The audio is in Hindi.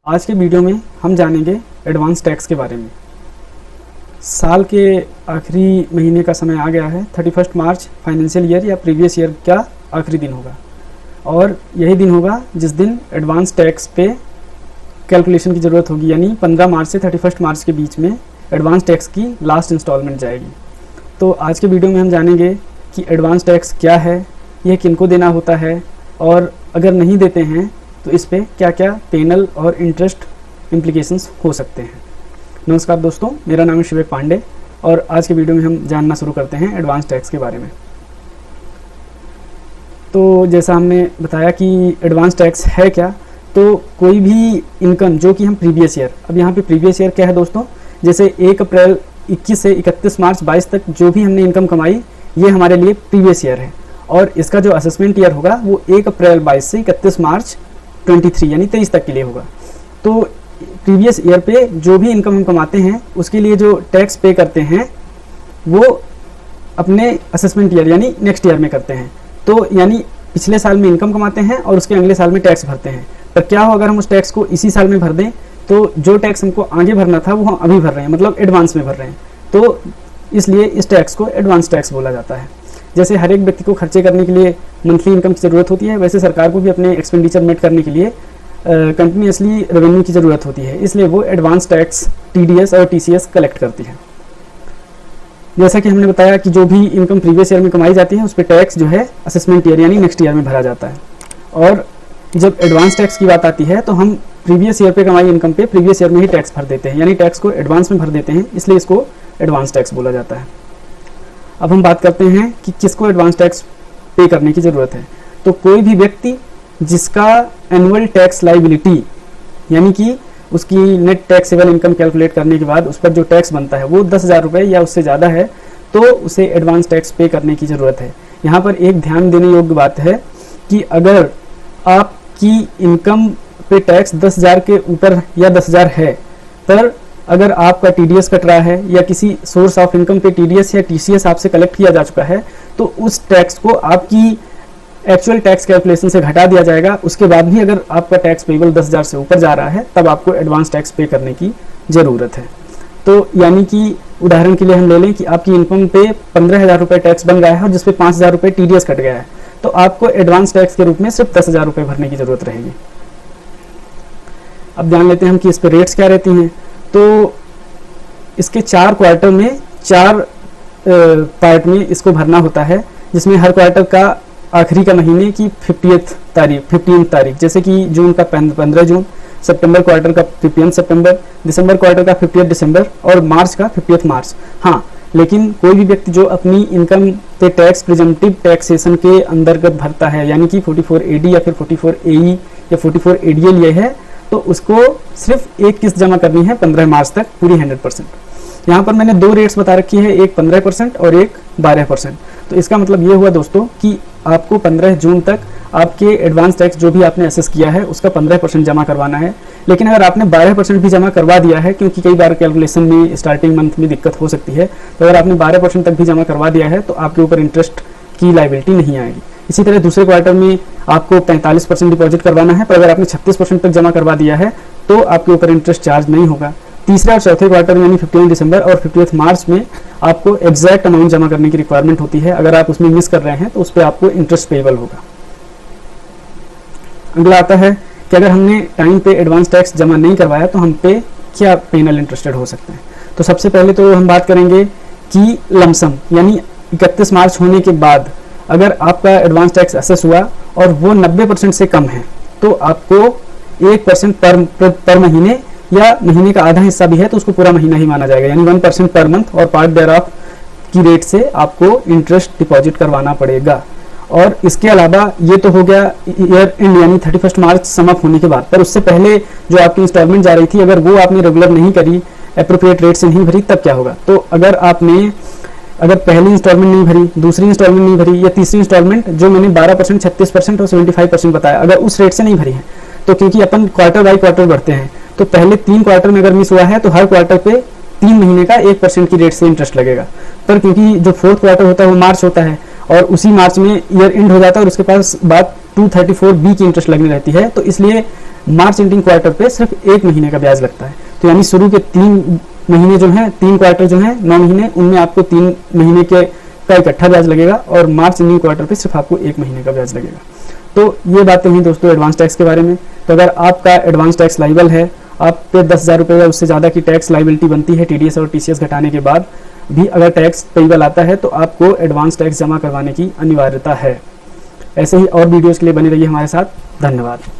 आज के वीडियो में हम जानेंगे एडवांस टैक्स के बारे में। साल के आखिरी महीने का समय आ गया है। 31 मार्च फाइनेंशियल ईयर या प्रीवियस ईयर का आखिरी दिन होगा और यही दिन होगा जिस दिन एडवांस टैक्स पे कैलकुलेशन की ज़रूरत होगी, यानी 15 मार्च से 31 मार्च के बीच में एडवांस टैक्स की लास्ट इंस्टॉलमेंट जाएगी। तो आज के वीडियो में हम जानेंगे कि एडवांस टैक्स क्या है, यह किनको देना होता है और अगर नहीं देते हैं तो इस पे क्या क्या पेनल और इंटरेस्ट इम्प्लीकेशंस हो सकते हैं। नमस्कार दोस्तों, मेरा नाम है शिवेक पांडे और आज के वीडियो में हम जानना शुरू करते हैं एडवांस टैक्स के बारे में। तो जैसा हमने बताया कि एडवांस टैक्स है क्या, तो कोई भी इनकम जो कि हम प्रीवियस ईयर, अब यहाँ पे प्रीवियस ईयर क्या है दोस्तों, जैसे 1 अप्रैल 21 से 31 मार्च 22 तक जो भी हमने इनकम कमाई, ये हमारे लिए प्रीवियस ईयर है और इसका जो असेसमेंट ईयर होगा वो 1 अप्रैल 22 से 31 मार्च 23 यानी 23 तक के लिए होगा। तो प्रीवियस ईयर पे जो भी इनकम हम कमाते हैं उसके लिए जो टैक्स पे करते हैं वो अपने असेसमेंट ईयर यानी नेक्स्ट ईयर में करते हैं। तो यानी पिछले साल में इनकम कमाते हैं और उसके अगले साल में टैक्स भरते हैं। पर क्या हो अगर हम उस टैक्स को इसी साल में भर दें, तो जो टैक्स हमको आगे भरना था वो हम अभी भर रहे हैं, मतलब एडवांस में भर रहे हैं। तो इसलिए इस टैक्स को एडवांस टैक्स बोला जाता है। जैसे हर एक व्यक्ति को खर्चे करने के लिए मंथली इनकम की ज़रूरत होती है, वैसे सरकार को भी अपने एक्सपेंडिचर मेट करने के लिए कंटिन्यूसली रेवेन्यू की ज़रूरत होती है, इसलिए वो एडवांस टैक्स टीडीएस और टीसीएस कलेक्ट करती है। जैसा कि हमने बताया कि जो भी इनकम प्रीवियस ईयर में कमाई जाती है उस पर टैक्स जो है असेसमेंट ईयर यानी नेक्स्ट ईयर में भरा जाता है। और जब एडवांस टैक्स की बात आती है तो हम प्रीवियस ईयर पे कमाई इनकम पे प्रीवियस ईयर में ही टैक्स भर देते हैं, यानी टैक्स को एडवांस में भर देते हैं, इसलिए इसको एडवांस टैक्स बोला जाता है। अब हम बात करते हैं कि किसको एडवांस टैक्स पे करने की ज़रूरत है। तो कोई भी व्यक्ति जिसका एनुअल टैक्स लाइबिलिटी यानी कि उसकी नेट टैक्सेबल इनकम कैलकुलेट करने के बाद उस पर जो टैक्स बनता है वो 10,000 रुपये या उससे ज़्यादा है, तो उसे एडवांस टैक्स पे करने की ज़रूरत है। यहाँ पर एक ध्यान देने योग्य बात है कि अगर आपकी इनकम पे टैक्स 10,000 के ऊपर या 10,000 है, पर अगर आपका टीडीएस कट रहा है या किसी सोर्स ऑफ इनकम पे टीडीएस या टीसीएस आपसे कलेक्ट किया जा चुका है, तो उस टैक्स को आपकी एक्चुअल टैक्स कैलकुलेशन से घटा दिया जाएगा। उसके बाद भी अगर आपका टैक्स पेबल 10,000 से ऊपर जा रहा है तब आपको एडवांस टैक्स पे करने की ज़रूरत है। तो यानी कि उदाहरण के लिए हम ले लें कि आपकी इनकम पे 15,000 रुपये टैक्स बन गया है और जिसपे 5,000 रुपये टीडीएस कट गया है, तो आपको एडवांस टैक्स के रूप में सिर्फ 10,000 रुपये भरने की ज़रूरत रहेगी। अब जान लेते हैं हम कि इस पर रेट्स क्या रहती हैं। तो इसके 4 क्वार्टर में 4 पार्ट में इसको भरना होता है, जिसमें हर क्वार्टर का आखिरी का महीने की 15th तारीख, जैसे कि जून का 15 जून, सितंबर क्वार्टर का 15 सितंबर, दिसंबर क्वार्टर का 50 दिसंबर और मार्च का 50 मार्च। हाँ, लेकिन कोई भी व्यक्ति जो अपनी इनकम पे टैक्स प्रिजम्पटिव टैक्सेशन के अंतर्गत भरता है, यानी कि 44 AD या फिर 44 AE या 44 ADL ये है, तो उसको सिर्फ एक किस्त जमा करनी है 15 मार्च तक पूरी 100%। यहाँ पर मैंने 2 रेट्स बता रखी है, एक 15% और एक 12%। तो इसका मतलब ये हुआ दोस्तों कि आपको 15 जून तक आपके एडवांस टैक्स जो भी आपने असेस किया है उसका 15% जमा करवाना है। लेकिन अगर आपने 12% भी जमा करवा दिया है, क्योंकि कई बार कैलकुलेशन में स्टार्टिंग मंथ में दिक्कत हो सकती है, तो अगर आपने 12% तक भी जमा करवा दिया है तो आपके ऊपर इंटरेस्ट की लायबिलिटी नहीं आएगी। इसी तरह दूसरे क्वार्टर में आपको 45% डिपॉजिट करवाना है, पर अगर आपने 36% तक जमा करवा दिया है तो आपके ऊपर इंटरेस्ट चार्ज नहीं होगा। तीसरे और चौथे क्वार्टर में यानी 15 दिसंबर और 50 मार्च में आपको एग्जैक्ट अमाउंट जमा करने की रिक्वायरमेंट होती है। अगर आप उसमें मिस कर रहे हैं तो उस पर आपको इंटरेस्ट पेबल होगा। अगला आता है कि अगर हमने टाइम पे एडवांस टैक्स जमा नहीं करवाया तो हम पे क्या पेनल इंटरेस्टेड हो सकते हैं। तो सबसे पहले तो हम बात करेंगे कि लमसम यानी 31 मार्च होने के बाद अगर आपका एडवांस टैक्स असेस हुआ और वो 90% से कम है तो आपको 1% पर महीने या महीने का आधा हिस्सा भी है तो उसको पूरा महीना ही माना जाएगा, यानी 1% पर मंथ और पार्ट देयर ऑफ की रेट से आपको इंटरेस्ट डिपॉजिट करवाना पड़ेगा। और इसके अलावा ये तो हो गया ईयर एंड यानी 31 मार्च समाप्त होने के बाद, पर उससे पहले जो आपकी इंस्टॉलमेंट जा रही थी अगर वो आपने रेगुलर नहीं करी, एप्रोप्रिएट रेट से नहीं भरी, तब क्या होगा। तो अगर पहली इंस्टॉलमेंट नहीं भरी, दूसरी इंस्टॉलमेंट नहीं भरी या तीसरी इंस्टॉलमेंट जो मैंने 12%, 36% और 75% बताया, अगर उस रेट से नहीं भरी है, तो क्योंकि अपन क्वार्टर बाई क्वार्टर बढ़ते हैं, तो पहले 3 क्वार्टर में अगर मिस हुआ है तो हर क्वार्टर पे 3 महीने का 1% की रेट से इंटरेस्ट लगेगा। पर क्योंकि जो 4th क्वार्टर होता है वो मार्च होता है और उसी मार्च में ईयर एंड हो जाता है और उसके पास बाद 234B की इंटरेस्ट लगनी रहती है, तो इसलिए मार्च एंडिंग क्वार्टर पे सिर्फ 1 महीने का ब्याज लगता है। तो यानी शुरू के 3 महीने जो हैं, 3 क्वार्टर जो हैं 9 महीने, उनमें आपको 3 महीने के का इकट्ठा ब्याज लगेगा और मार्च एंडिंग क्वार्टर पे सिर्फ आपको 1 महीने का ब्याज लगेगा। तो ये बातें हुई दोस्तों एडवांस टैक्स के बारे में। तो अगर आपका एडवांस टैक्स लाइबल है, आप पे 10,000 रुपये या उससे ज़्यादा की टैक्स लाइबिलिटी बनती है TDS और TCS घटाने के बाद भी अगर टैक्स पेबल आता है तो आपको एडवांस टैक्स जमा करवाने की अनिवार्यता है। ऐसे ही और वीडियोज़ के लिए बने रहिए हमारे साथ। धन्यवाद।